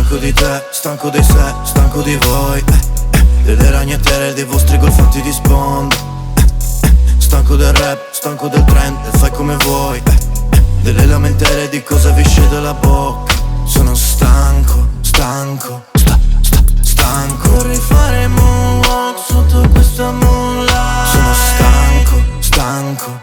Stanco di te, stanco dei sé, stanco di voi, delle ragnatele, dei vostri golfatti di sponda, stanco del rap, stanco del trend, e fai come vuoi, delle lamentele, di cosa vi esce dalla bocca. Sono stanco, stanco, stanco. Vorrei fare moonwalk sotto questa moonlight. Sono stanco, stanco,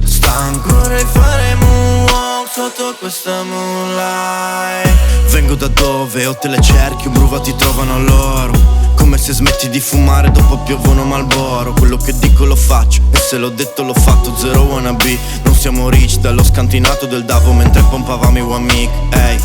stanco. Vorrei fare moonwalk sotto questa moonlight. Vengo da dove o te le cerchi, un bruva ti trovano loro. Come se smetti di fumare dopo piovono Marlboro. Quello che dico lo faccio, e se l'ho detto l'ho fatto. Zero wannabe, non siamo rich. Dallo scantinato del Davo mentre pompavamo i Wamik. Ehi,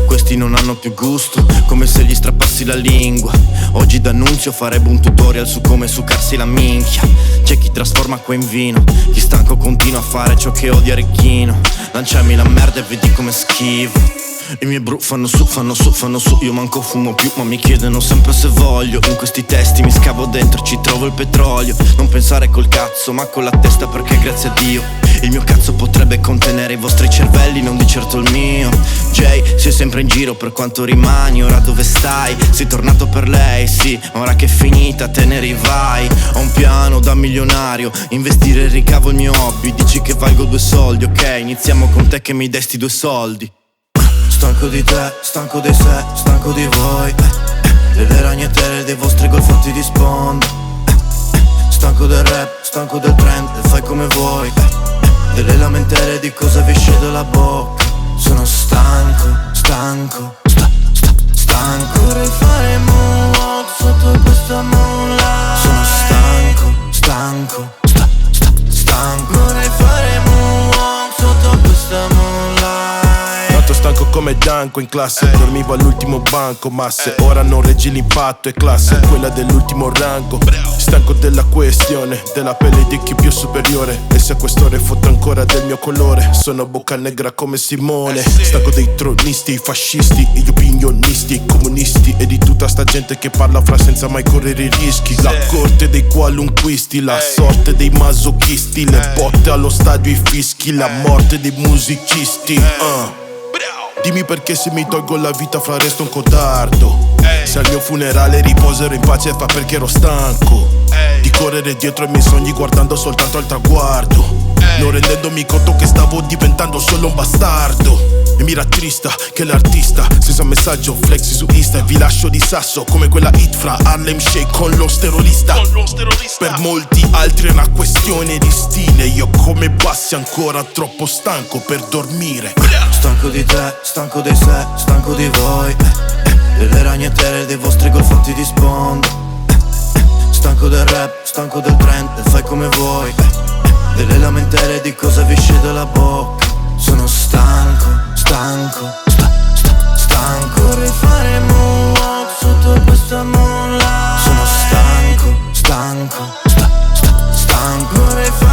questi non hanno più gusto, come se gli strappassi la lingua. Oggi d'annunzio farebbe un tutorial su come succarsi la minchia. C'è chi trasforma acqua in vino, chi stanco continua a fare ciò che odia Recchino. Lanciami la merda e vedi come schivo. I miei bru fanno su, fanno su, fanno su. Io manco fumo più, ma mi chiedono sempre se voglio. In questi testi mi scavo dentro, ci trovo il petrolio. Non pensare col cazzo, ma con la testa, perché grazie a Dio il mio cazzo potrebbe contenere i vostri cervelli, non di certo il mio. Jay, sei sempre in giro per quanto rimani. Ora dove stai? Sei tornato per lei, sì, ora che è finita te ne rivai. Ho un piano da milionario, investire il ricavo è il mio hobby. Dici che valgo 2 soldi, ok, iniziamo con te che mi desti 2 soldi. Stanco di te, stanco dei sé, stanco di voi, delle ragnatele, dei vostri golfatti di sponda, stanco del rap, stanco del trend, e fai come vuoi, delle lamentele, di cosa vi esce dalla bocca. Sono stanco, stanco, stanco. Vorrei fare moonwalk sotto questa moonlight. Sono stanco, stanco, stanco. Vorrei fare moonwalk sotto questa moonlight. Stanco come Danco in classe, dormivo all'ultimo banco, ma se ora non reggi l'impatto è classe, quella dell'ultimo rango. Stanco della questione, della pelle di chi più superiore, e se a quest'ora foto ancora del mio colore, sono bocca negra come Simone. Stanco dei tronisti, i fascisti, gli opinionisti, i comunisti, e di tutta sta gente che parla fra senza mai correre i rischi. La corte dei qualunquisti, la sorte dei masochisti, le botte allo stadio, i fischi, la morte dei musicisti. Dimmi perché se mi tolgo la vita fra resto un codardo. Se al mio funerale riposerò in pace fa perché ero stanco di correre dietro ai miei sogni guardando soltanto al traguardo, non rendendomi conto che stavo diventando solo un bastardo. E mi rattrista che l'artista senza messaggio flexi su Insta, e vi lascio di sasso come quella hit fra Harlem Shake con lo steroista. Per molti altri è una questione di stile, io come Bassi ancora troppo stanco per dormire. Stanco di te, stanco dei sé, stanco di voi, delle ragnatele, dei vostri golfatti di sponda, stanco del rap, stanco del trend, e fai come vuoi, delle lamentele, di cosa vi esce dalla bocca. Sono stanco, stanco, stanco. Vorrei fare moonwalk sotto questa moonlight. Sono stanco, stanco, stanco. Vorrei fare